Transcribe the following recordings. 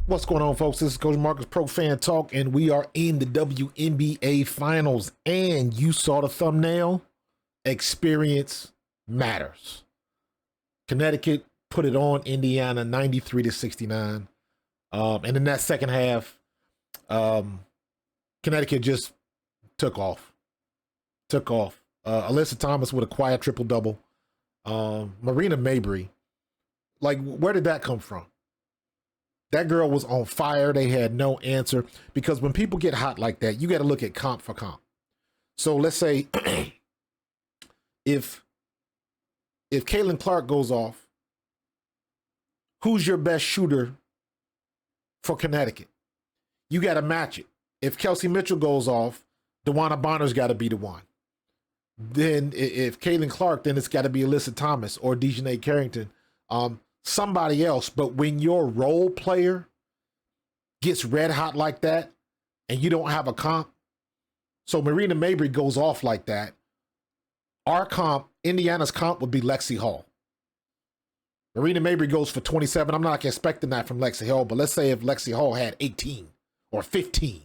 What's going on, folks? This is Coach Marcus Pro Fan Talk, and we are in the WNBA Finals. And you saw the thumbnail. Experience matters. Connecticut put it on Indiana 93-69. And in that second half, Connecticut just took off. Alissa Thomas with a quiet triple-double. Marina Mabrey. Like, where did that come from? That girl was on fire. They had no answer, because when people get hot like that, you got to look at comp for comp. So let's say if Clark goes off, who's your best shooter for Connecticut? You got to match it. If Kelsey Mitchell goes off, DeWanna Bonner's got to be the one. Then if Clark, then it's got to be Alissa Thomas or Dejanay Carrington. Somebody else. But when your role player gets red hot like that and you don't have a comp, so Marina Mabrey goes off like that, our comp, Indiana's comp, would be Lexi Hall. Marina Mabrey goes for 27. I'm not expecting that from Lexi Hall, but let's say if Lexi Hall had 18 or 15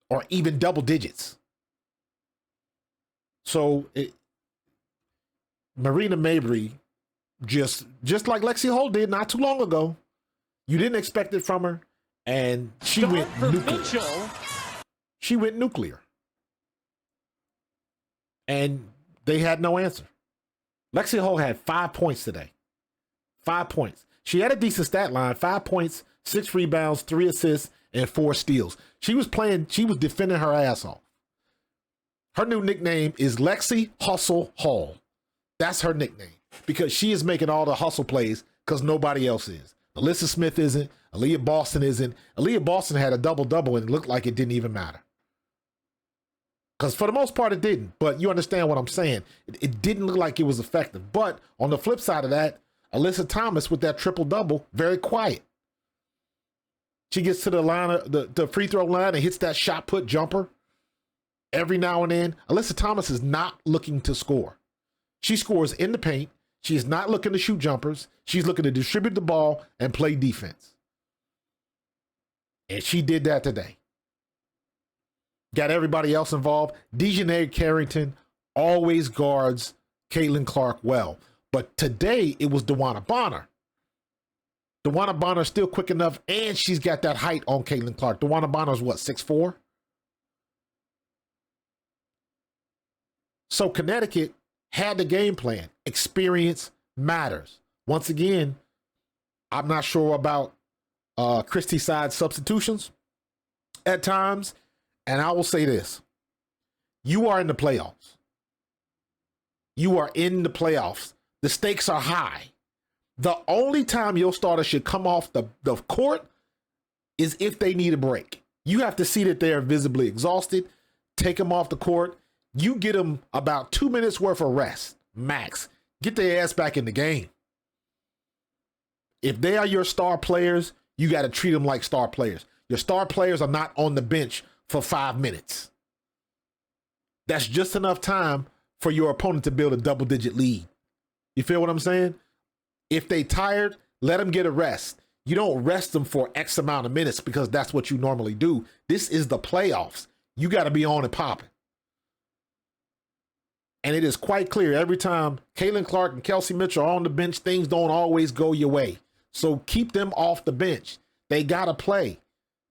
or even double digits. So Marina Mabrey, just like Lexi Hall did not too long ago. You didn't expect it from her, and she went nuclear. Mitchell. She went nuclear. And they had no answer. Lexi Hall had 5 points today. 5 points. She had a decent stat line, 5 points, 6 rebounds, 3 assists, and 4 steals. She was defending her ass off. Her new nickname is Lexi Hustle Hall. That's her nickname, because she is making all the hustle plays because nobody else is. Alyssa Smith isn't. Aaliyah Boston isn't. Aaliyah Boston had a double-double and it looked like it didn't even matter. Because for the most part, it didn't. But you understand what I'm saying. It didn't look like it was effective. But on the flip side of that, Alissa Thomas with that triple-double, very quiet. She gets to the line, the free throw line, and hits that shot put jumper every now and then. Alissa Thomas is not looking to score. She scores in the paint. She is not looking to shoot jumpers. She's looking to distribute the ball and play defense. And she did that today. Got everybody else involved. Dejanay Carrington always guards Clark well. But today, it was DeWanna Bonner. DeWanna Bonner's still quick enough, and she's got that height on Clark. DeWanna Bonner's what, 6'4"? So Connecticut had the game plan. Experience matters. Once again, I'm not sure about Christie's side substitutions at times. And I will say this. You are in the playoffs. You are in the playoffs. The stakes are high. The only time your starter should come off the court is if they need a break. You have to see that they are visibly exhausted. Take them off the court. You get them about 2 minutes worth of rest, max. Get their ass back in the game. If they are your star players, you got to treat them like star players. Your star players are not on the bench for 5 minutes. That's just enough time for your opponent to build a double-digit lead. You feel what I'm saying? If they tired, let them get a rest. You don't rest them for X amount of minutes because that's what you normally do. This is the playoffs. You got to be on and popping. And it is quite clear every time Clark and Kelsey Mitchell are on the bench, things don't always go your way. So keep them off the bench. They got to play.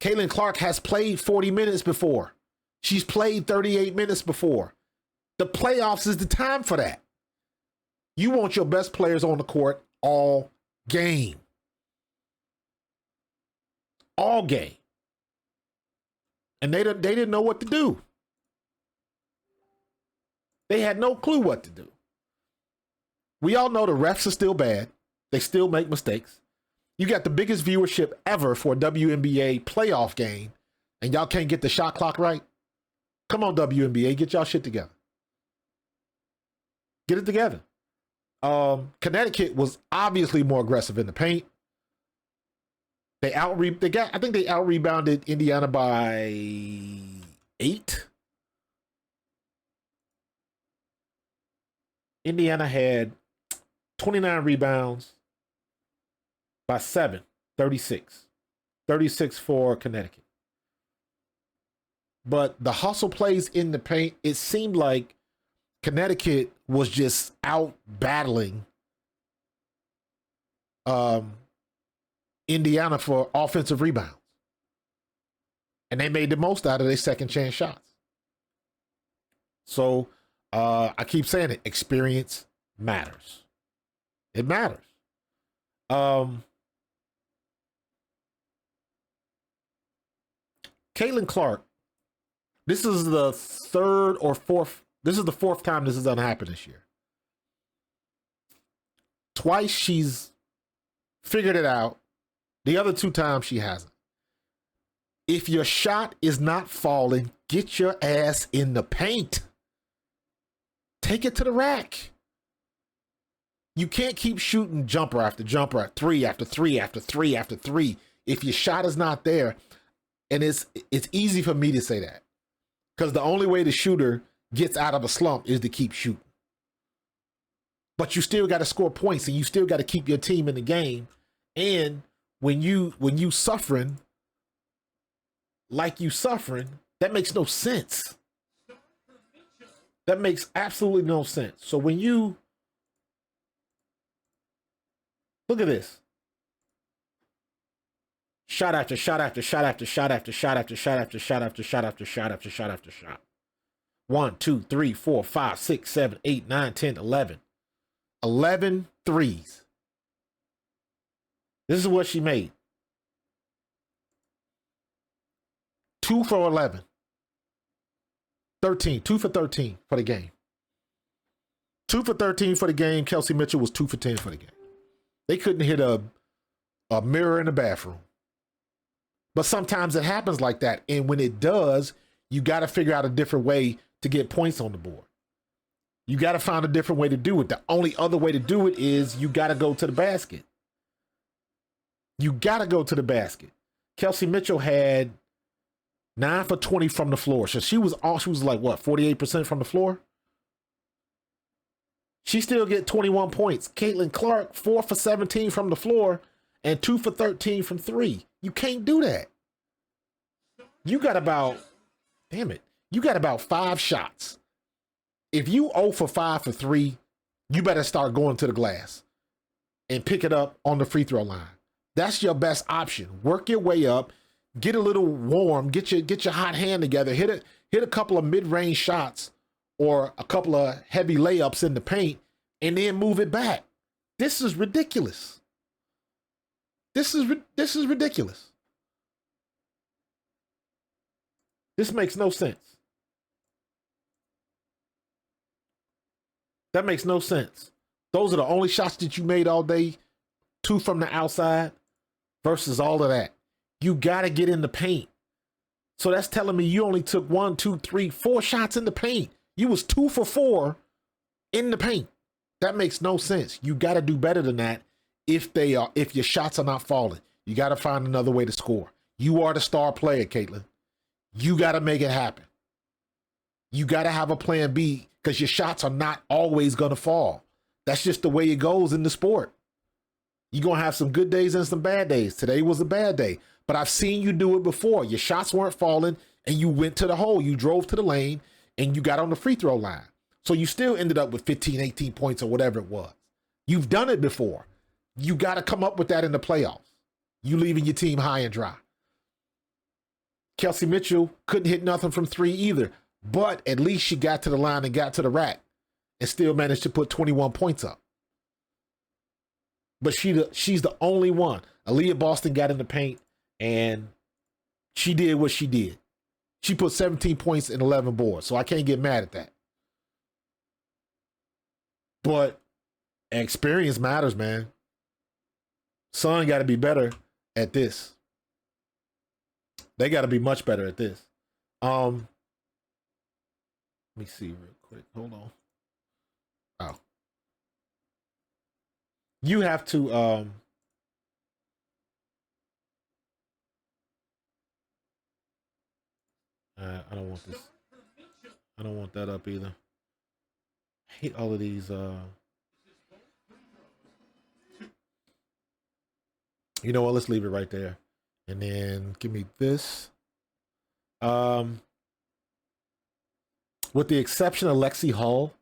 Clark has played 40 minutes before. She's played 38 minutes before. The playoffs is the time for that. You want your best players on the court all game. All game. And they didn't know what to do. They had no clue what to do. We all know the refs are still bad. They still make mistakes. You got the biggest viewership ever for a WNBA playoff game, and y'all can't get the shot clock right? Come on, WNBA, get y'all shit together. Get it together. Connecticut was obviously more aggressive in the paint. I think they out-rebounded Indiana by 8. Indiana had 29 rebounds by 7, 36. 36 for Connecticut. But the hustle plays in the paint, it seemed like Connecticut was just out battling Indiana for offensive rebounds. And they made the most out of their second chance shots. So I keep saying it, experience matters. It matters. Caitlin Clark, this is the fourth time this has done happen this year. Twice she's figured it out. The other 2 times she hasn't. If your shot is not falling, get your ass in the paint. Take it to the rack. You can't keep shooting jumper after jumper, 3 after 3 after 3 after 3 if your shot is not there. And it's easy for me to say that because the only way the shooter gets out of a slump is to keep shooting. But you still got to score points and you still got to keep your team in the game. And when you suffering like you suffering, that makes no sense. That makes absolutely no sense. So when you look at this. Shot after shot after shot after shot after shot after shot after shot after shot after shot after shot after shot. 1, 2, 3, 4, 5, 6, 7, 8, 9, 10, 11. 11 threes. This is what she made. 2 for 11. 13. 2 for 13 for the game. 2 for 13 for the game. Kelsey Mitchell was 2 for 10 for the game. They couldn't hit a mirror in the bathroom. But sometimes it happens like that. And when it does, you got to figure out a different way to get points on the board. You got to find a different way to do it. The only other way to do it is you got to go to the basket. You got to go to the basket. Kelsey Mitchell had 9 for 20 from the floor. So she was like, what, 48% from the floor? She still get 21 points. Caitlin Clark, 4 for 17 from the floor and 2 for 13 from 3. You can't do that. You got about 5 shots. If you 0 for 5 for 3, you better start going to the glass and pick it up on the free throw line. That's your best option. Work your way up, get a little warm, get your hot hand together, hit a couple of mid-range shots or a couple of heavy layups in the paint, and then move it back. This is ridiculous. This is ridiculous. This makes no sense. That makes no sense. Those are the only shots that you made all day. 2 from the outside versus all of that. You got to get in the paint. So that's telling me you only took 1, 2, 3, 4 shots in the paint. You was 2 for 4 in the paint. That makes no sense. You got to do better than that if your shots are not falling. You got to find another way to score. You are the star player, Caitlin. You got to make it happen. You got to have a plan B because your shots are not always going to fall. That's just the way it goes in the sport. You're going to have some good days and some bad days. Today was a bad day, but I've seen you do it before. Your shots weren't falling and you went to the hole. You drove to the lane and you got on the free throw line. So you still ended up with 15, 18 points or whatever it was. You've done it before. You got to come up with that in the playoffs. You leaving your team high and dry. Kelsey Mitchell couldn't hit nothing from 3 either, but at least she got to the line and got to the rack and still managed to put 21 points up. But she's the only one. Aliyah Boston got in the paint and she did what she did. She put 17 points and 11 boards, so I can't get mad at that. But experience matters, man. Sun got to be better at this. They got to be much better at this. Let me see real quick. Hold on. Oh. You have to I don't want this. I don't want that up either. I hate all of these you know what? Let's leave it right there. And then give me this. With the exception of Lexi Hall,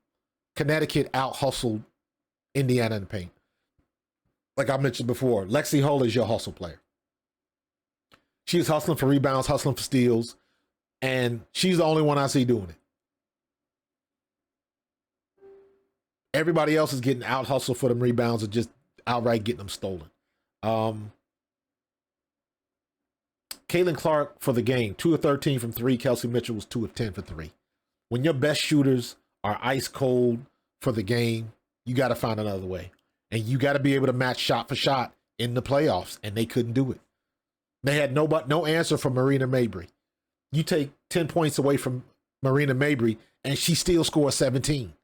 Connecticut out hustled Indiana in the paint. Like I mentioned before, Lexi Hall is your hustle player. She's hustling for rebounds, hustling for steals, and she's the only one I see doing it. Everybody else is getting out hustled for them rebounds or just outright getting them stolen. Caitlin Clark for the game, 2 of 13 from 3. Kelsey Mitchell was 2 of 10 for 3. When your best shooters are ice cold for the game, you got to find another way. And you got to be able to match shot for shot in the playoffs, and they couldn't do it. They had no answer from Marina Mabrey. You take 10 points away from Marina Mabrey, and she still scores 17.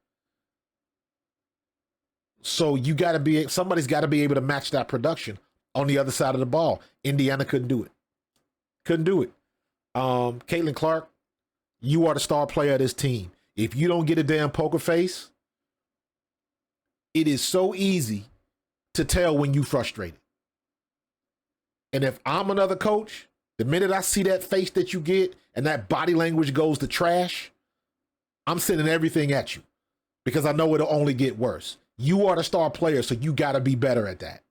So you got to be, somebody's got to be able to match that production on the other side of the ball. Indiana couldn't do it. Couldn't do it. Caitlin Clark, you are the star player of this team. If you don't get a damn poker face, it is so easy to tell when you frustrated. And if I'm another coach, the minute I see that face that you get and that body language goes to trash, I'm sending everything at you because I know it'll only get worse. You are the star player, so you got to be better at that.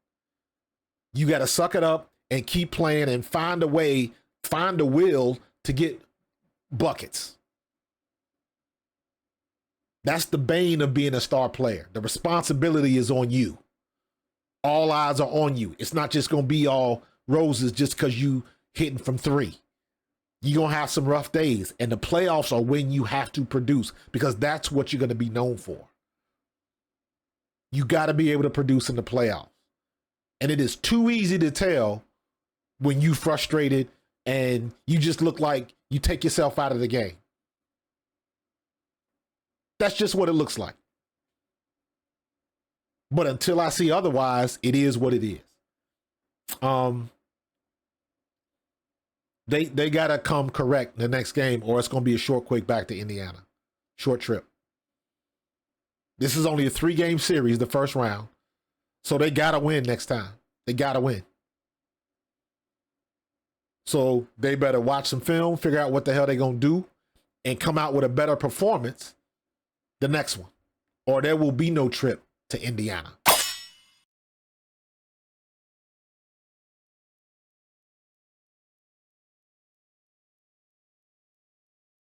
You got to suck it up and keep playing and find a way, find the will to get buckets. That's the bane of being a star player. The responsibility is on you. All eyes are on you. It's not just going to be all roses just because you hitting from 3. You're going to have some rough days. And the playoffs are when you have to produce because that's what you're going to be known for. You got to be able to produce in the playoffs. And it is too easy to tell when you frustrated and you just look like you take yourself out of the game. That's just what it looks like. But until I see otherwise, it is what it is. They gotta come correct in the next game, or it's gonna be a short, quick back to Indiana. Short trip. This is only a 3-game series, the first round. So they gotta win next time. They gotta win. So they better watch some film, figure out what the hell they're gonna do, and come out with a better performance the next one. Or there will be no trip to Indiana.